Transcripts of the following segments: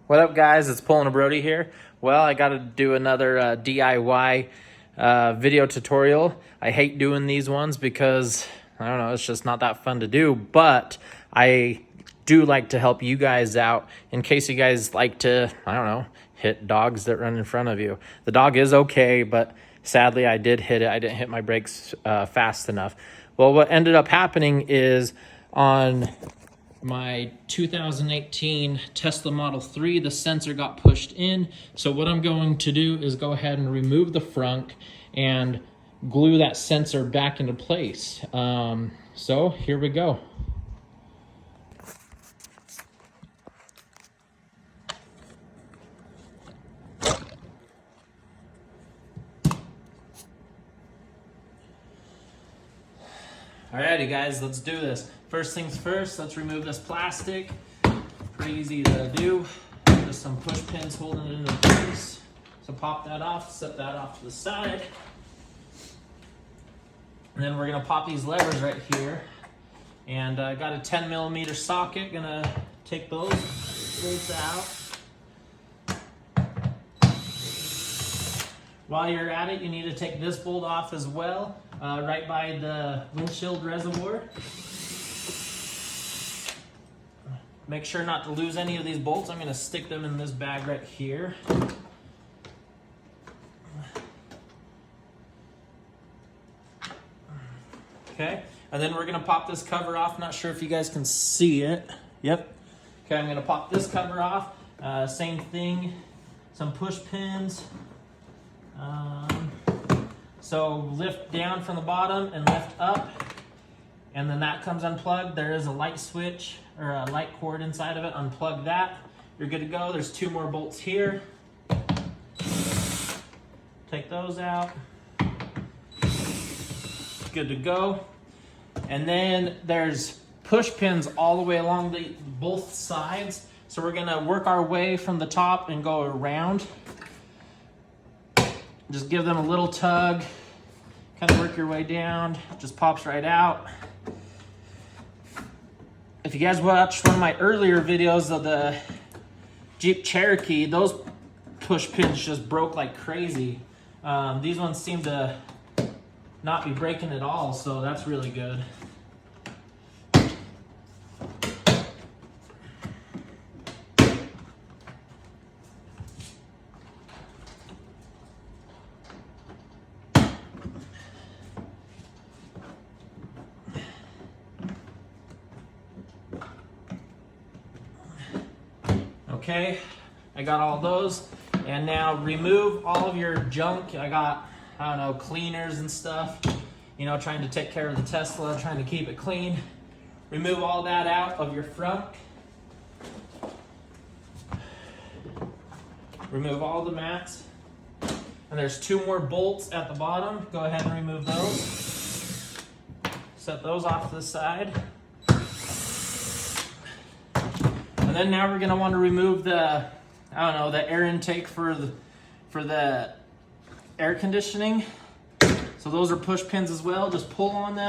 What up, guys? It's Pulling a Brody here. Well, I got to do another DIY video tutorial. I hate doing these ones because, I don't know, it's just not that fun to do, but I do like to help you guys out in case you guys like to, I don't know, hit dogs that run in front of you. The dog is okay, but sadly I did hit it. I didn't hit my brakes fast enough. Well, what ended up happening is on my 2018 Tesla Model 3, the sensor got pushed in. So what I'm going to do is go ahead and remove the frunk and glue that sensor back into place. So here we go. Alrighty guys, let's do this. First things first, let's remove this plastic. Pretty easy to do. Just some push pins holding it into place. So pop that off, set that off to the side. And then we're gonna pop these levers right here. And I got a 10mm socket, gonna take those bolts out. While you're at it, you need to take this bolt off as well, right by the windshield reservoir. Make sure not to lose any of these bolts. I'm going to stick them in this bag right here. Okay, and then we're going to pop this cover off. Not sure if you guys can see it. Yep. Okay, I'm going to pop this cover off. Same thing, some push pins. So lift down from the bottom and lift up, and then that comes unplugged. There is a light switch or a light cord inside of it. Unplug that. You're good to go. There's two more bolts here. Take those out. Good to go. And then there's push pins all the way along both sides. So we're gonna work our way from the top and go around. Just give them a little tug, kind of work your way down, just pops right out. If you guys watched one of my earlier videos of the Jeep Cherokee, those push pins just broke like crazy. These ones seem to not be breaking at all, so that's really good. Okay, I got all those, and now remove all of your junk. I got, I don't know, cleaners and stuff, you know, trying to take care of the Tesla, trying to keep it clean. Remove all that out of your front. Remove all the mats. And there's two more bolts at the bottom. Go ahead and remove those. Set those off to the side. And then now we're gonna want to remove the, I don't know, the air intake for the air conditioning. So those are push pins as well. Just pull on them.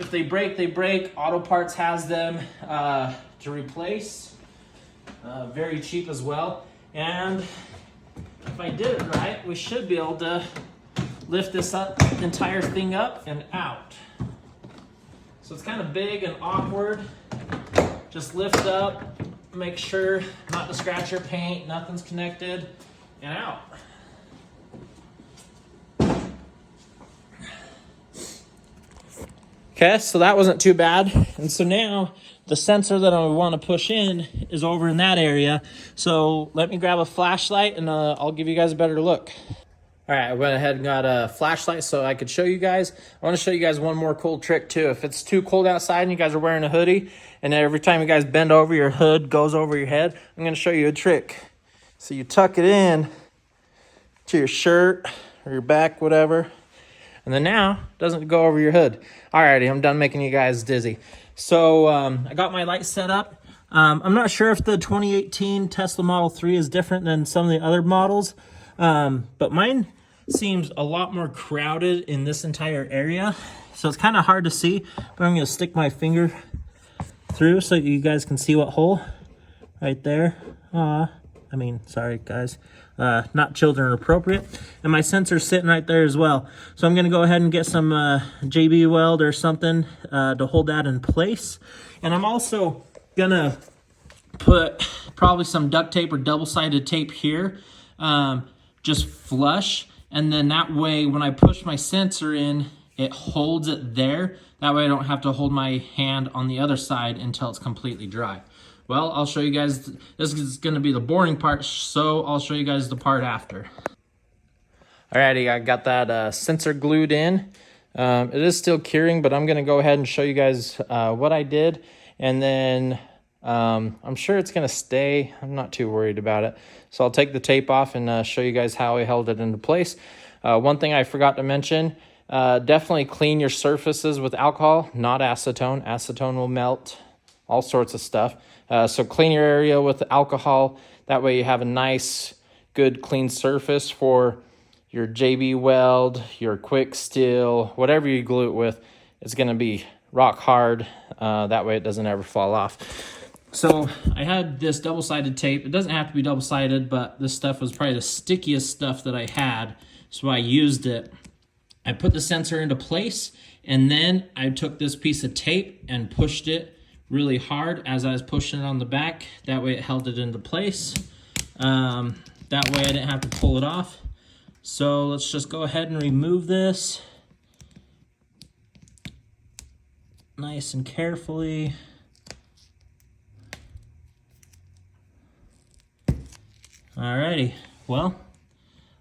If they break, they break. Auto Parts has them to replace. Very cheap as well. And if I did it right, we should be able to lift this entire thing up and out. So it's kind of big and awkward. Just lift up. Make sure not to scratch your paint, nothing's connected, and out. Okay, so that wasn't too bad. And so now the sensor that I want to push in is over in that area. So let me grab a flashlight and I'll give you guys a better look. All right, I went ahead and got a flashlight so I could show you guys. I want to show you guys one more cool trick too. If it's too cold outside and you guys are wearing a hoodie, and every time you guys bend over, your hood goes over your head, I'm going to show you a trick. So you tuck it in to your shirt or your back, whatever, and then now it doesn't go over your hood. Alrighty, I'm done making you guys dizzy. So I got my light set up. I'm not sure if the 2018 Tesla Model 3 is different than some of the other models, but mine seems a lot more crowded in this entire area. So it's kind of hard to see, but I'm going to stick my finger through so you guys can see what hole right there. I mean, sorry guys, not children appropriate. And my sensor's sitting right there as well. So I'm gonna go ahead and get some JB Weld or something to hold that in place. And I'm also gonna put probably some duct tape or double-sided tape here, just flush. And then that way, when I push my sensor in, it holds it there. That way I don't have to hold my hand on the other side until it's completely dry. Well, I'll show you guys, this is gonna be the boring part, so I'll show you guys the part after. Alrighty, I got that sensor glued in. It is still curing, but I'm gonna go ahead and show you guys what I did. And then I'm sure it's gonna stay. I'm not too worried about it. So I'll take the tape off and show you guys how I held it into place. One thing I forgot to mention, definitely clean your surfaces with alcohol, not acetone. Acetone will melt all sorts of stuff. So clean your area with alcohol. That way you have a nice, good, clean surface for your JB Weld, your Quick Steel, whatever you glue it with. It's gonna be rock hard. That way it doesn't ever fall off. So I had this double-sided tape. It doesn't have to be double-sided, but this stuff was probably the stickiest stuff that I had, so I used it. I put the sensor into place, and then I took this piece of tape and pushed it really hard as I was pushing it on the back. That way it held it into place. That way I didn't have to pull it off. So let's just go ahead and remove this nice and carefully. Alrighty, well, I'm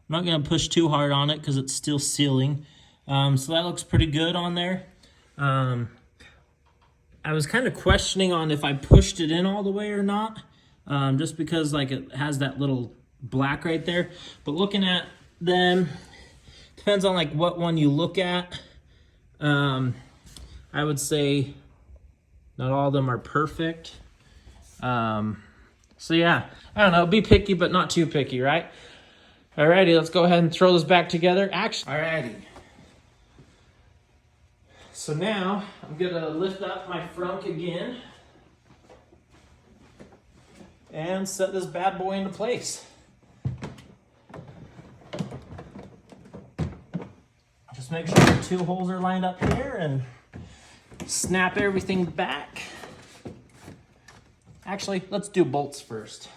not gonna push too hard on it because it's still sealing. So that looks pretty good on there. I was kind of questioning on if I pushed it in all the way or not, just because like it has that little black right there. But looking at them, depends on like what one you look at. I would say not all of them are perfect. So yeah, I don't know, be picky, but not too picky, right? Alrighty, let's go ahead and throw this back together. Alrighty. So now, I'm gonna lift up my frunk again and set this bad boy into place. Just make sure the two holes are lined up here and snap everything back. Actually, let's do bolts first.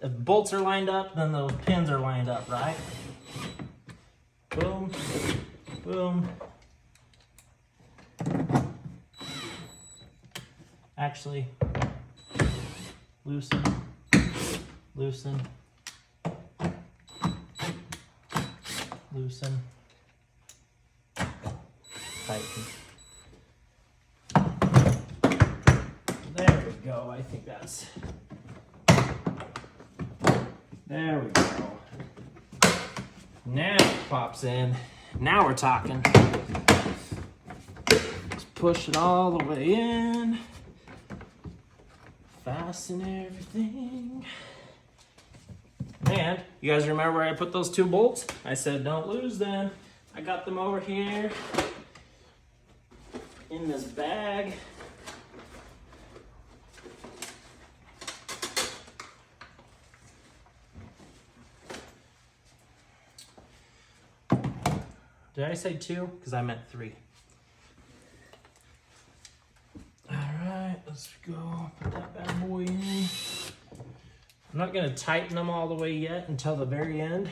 If bolts are lined up, then those pins are lined up, right? Boom, boom. Actually, loosen, loosen, loosen, tighten. There we go. I think that's... There we go. Now it pops in. Now we're talking. Just push it all the way in. Fasten everything. And you guys remember where I put those two bolts? I said don't lose them. I got them over here in this bag. Did I say two? Because I meant three. All right, let's go put that bad boy in. I'm not gonna tighten them all the way yet until the very end.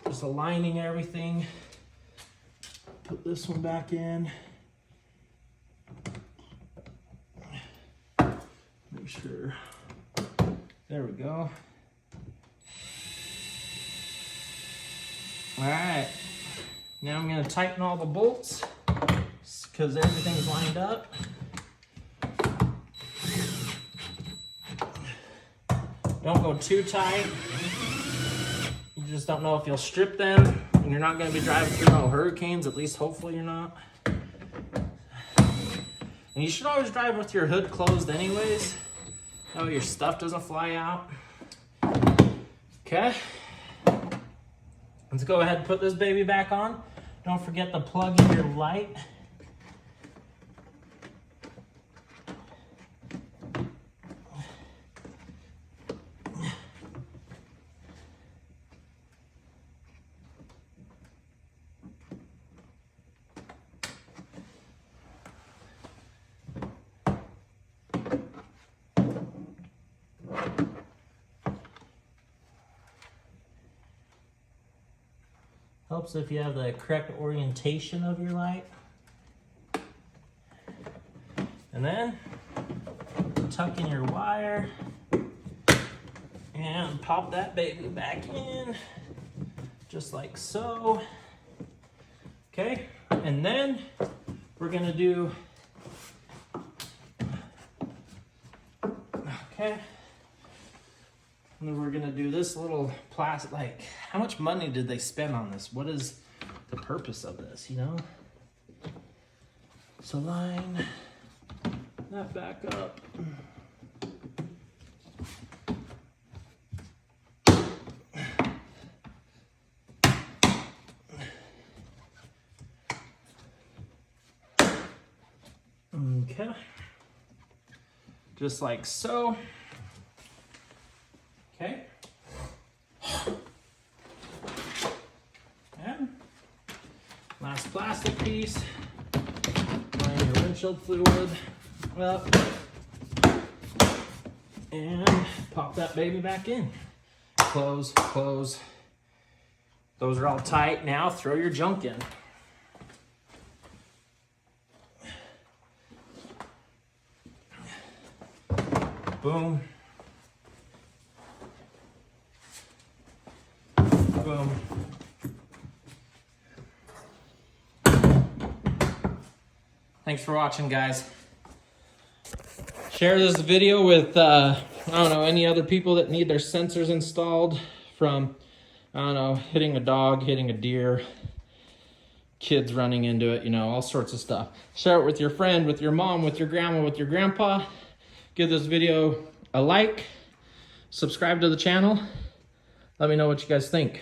Just aligning everything. Put this one back in. Make sure. There we go. All right, now I'm gonna tighten all the bolts because everything's lined up. Don't go too tight. You just don't know if you'll strip them, and you're not gonna be driving through no hurricanes, at least hopefully you're not. And you should always drive with your hood closed anyways. That way your stuff doesn't fly out. Okay. Let's go ahead and put this baby back on. Don't forget to plug in your light. helps if you have the correct orientation of your light. And then tuck in your wire and pop that baby back in, just like so. Okay, and then we're gonna do, okay, and then we're gonna do this little plastic, like, how much money did they spend on this? What is the purpose of this, you know? So line that back up. Okay, just like so. Okay, and last plastic piece, line your windshield fluid up, and pop that baby back in. Close, close. Those are all tight. Now throw your junk in. Boom. Boom. Thanks for watching, guys. Share this video with, I don't know, any other people that need their sensors installed, from, I don't know, hitting a dog, hitting a deer, kids running into it, you know, all sorts of stuff. Share it with your friend, with your mom, with your grandma, with your grandpa. Give this video a like, subscribe to the channel. Let me know what you guys think.